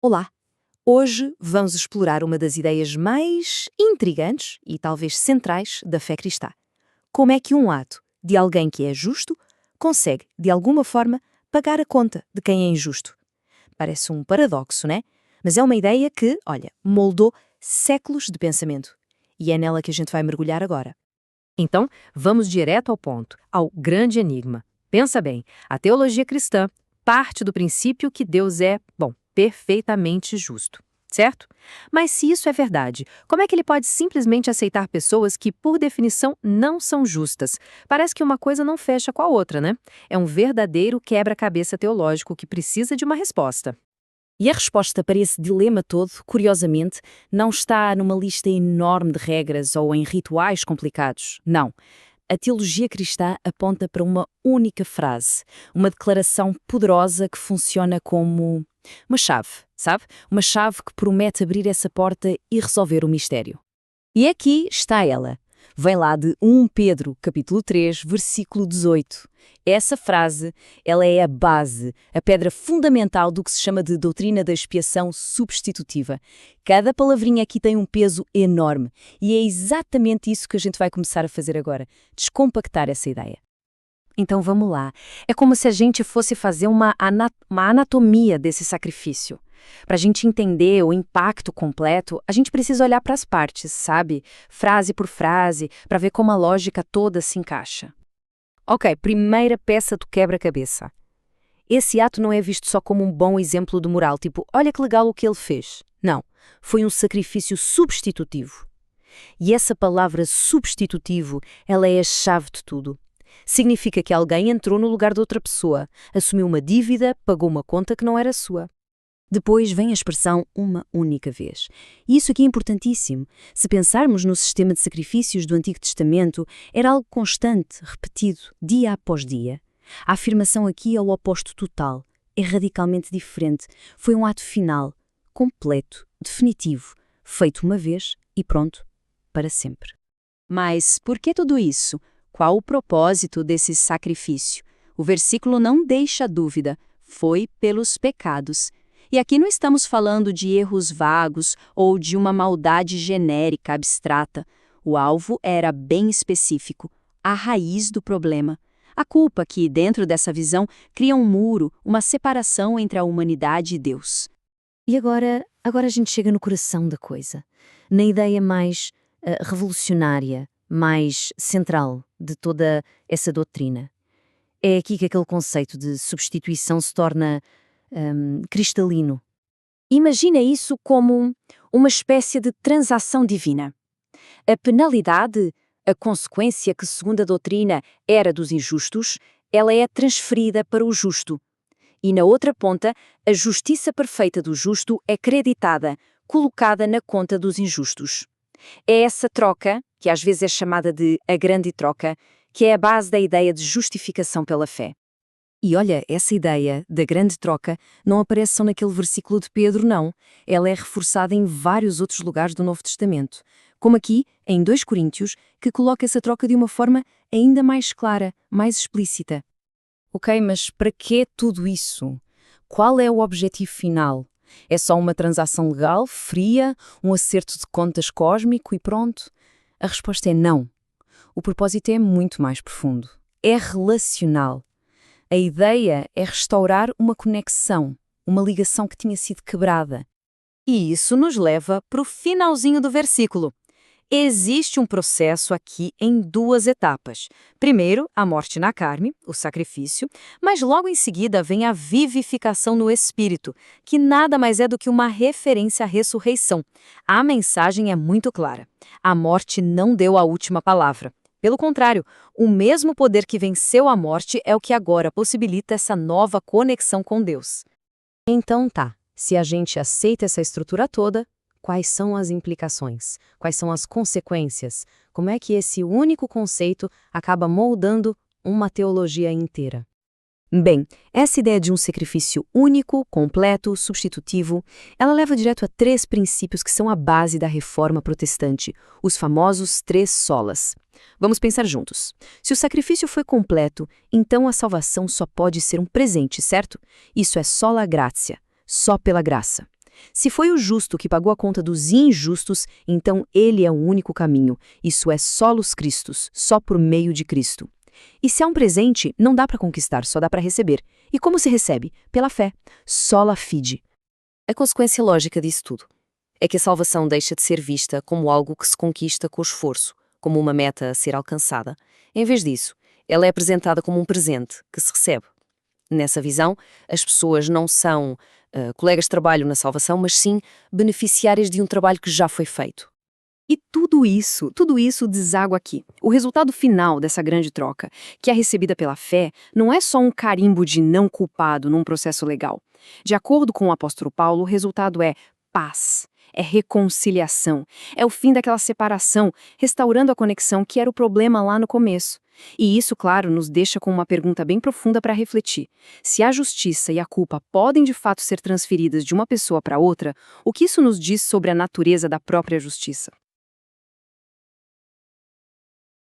Olá! Hoje vamos explorar uma das ideias mais intrigantes e talvez centrais da fé cristã. Como é que um ato de alguém que é justo consegue, de alguma forma, pagar a conta de quem é injusto? Parece um paradoxo, né? Mas é uma ideia que, olha, moldou séculos de pensamento. E é nela que a gente vai mergulhar agora. Então, vamos direto ao ponto, ao grande enigma. Pensa bem, a teologia cristã parte do princípio que Deus é, perfeitamente justo, certo? Mas se isso é verdade, como é que ele pode simplesmente aceitar pessoas que, por definição, não são justas? Parece que uma coisa não fecha com a outra, né? É um verdadeiro quebra-cabeça teológico que precisa de uma resposta. E a resposta para esse dilema todo, curiosamente, não está numa lista enorme de regras ou em rituais complicados. Não. A teologia cristã aponta para uma única frase, uma declaração poderosa que funciona como uma chave, sabe? Uma chave que promete abrir essa porta e resolver o mistério. E aqui está ela. Vem lá de 1 Pedro, capítulo 3, versículo 18. Essa frase, ela é a base, a pedra fundamental do que se chama de doutrina da expiação substitutiva. Cada palavrinha aqui tem um peso enorme e é exatamente isso que a gente vai começar a fazer agora, descompactar essa ideia. Então vamos lá. É como se a gente fosse fazer uma anatomia desse sacrifício. Para a gente entender o impacto completo, a gente precisa olhar para as partes, sabe? Frase por frase, para ver como a lógica toda se encaixa. Ok, primeira peça do quebra-cabeça. Esse ato não é visto só como um bom exemplo do moral, tipo, olha que legal o que ele fez. Não, foi um sacrifício substitutivo. E essa palavra substitutivo, ela é a chave de tudo. Significa que alguém entrou no lugar de outra pessoa, assumiu uma dívida, pagou uma conta que não era sua. Depois vem a expressão uma única vez. E isso aqui é importantíssimo. Se pensarmos no sistema de sacrifícios do Antigo Testamento, era algo constante, repetido, dia após dia. A afirmação aqui é o oposto total. É radicalmente diferente. Foi um ato final, completo, definitivo, feito uma vez e pronto, para sempre. Mas por que tudo isso? Qual o propósito desse sacrifício? O versículo não deixa dúvida. Foi pelos pecados. E aqui não estamos falando de erros vagos ou de uma maldade genérica, abstrata. O alvo era bem específico, a raiz do problema. A culpa que, dentro dessa visão, cria um muro, uma separação entre a humanidade e Deus. E agora a gente chega no coração da coisa, na ideia mais revolucionária, mais central de toda essa doutrina. É aqui que aquele conceito de substituição se torna cristalino. Imagina isso como uma espécie de transação divina. A penalidade, a consequência que, segundo a doutrina, era dos injustos, ela é transferida para o justo. E na outra ponta, a justiça perfeita do justo é creditada, colocada na conta dos injustos. É essa troca, que às vezes é chamada de a grande troca, que é a base da ideia de justificação pela fé. E olha, essa ideia da grande troca não aparece só naquele versículo de Pedro, não. Ela é reforçada em vários outros lugares do Novo Testamento. Como aqui, em 2 Coríntios, que coloca essa troca de uma forma ainda mais clara, mais explícita. Ok, mas para que tudo isso? Qual é o objetivo final? É só uma transação legal, fria, um acerto de contas cósmico e pronto? A resposta é não. O propósito é muito mais profundo. É relacional. A ideia é restaurar uma conexão, uma ligação que tinha sido quebrada. E isso nos leva para o finalzinho do versículo. Existe um processo aqui em 2 etapas. Primeiro, a morte na carne, o sacrifício, mas logo em seguida vem a vivificação no espírito, que nada mais é do que uma referência à ressurreição. A mensagem é muito clara. A morte não deu a última palavra. Pelo contrário, o mesmo poder que venceu a morte é o que agora possibilita essa nova conexão com Deus. Então tá, se a gente aceita essa estrutura toda, quais são as implicações? Quais são as consequências? Como é que esse único conceito acaba moldando uma teologia inteira? Bem, essa ideia de um sacrifício único, completo, substitutivo, ela leva direto a 3 princípios que são a base da reforma protestante, os famosos 3 solas. Vamos pensar juntos. Se o sacrifício foi completo, então a salvação só pode ser um presente, certo? Isso é sola gratia, só pela graça. Se foi o justo que pagou a conta dos injustos, então ele é o único caminho. Isso é solos Christus, só por meio de Cristo. E se há um presente, não dá para conquistar, só dá para receber. E como se recebe? Pela fé. Sola fide. A consequência lógica disso tudo é que a salvação deixa de ser vista como algo que se conquista com esforço, como uma meta a ser alcançada. Em vez disso, ela é apresentada como um presente que se recebe. Nessa visão, as pessoas não são colegas de trabalho na salvação, mas sim beneficiárias de um trabalho que já foi feito. E tudo isso deságua aqui. O resultado final dessa grande troca, que é recebida pela fé, não é só um carimbo de não culpado num processo legal. De acordo com o apóstolo Paulo, o resultado é paz, é reconciliação, é o fim daquela separação, restaurando a conexão que era o problema lá no começo. E isso, claro, nos deixa com uma pergunta bem profunda para refletir. Se a justiça e a culpa podem de fato ser transferidas de uma pessoa para outra, o que isso nos diz sobre a natureza da própria justiça?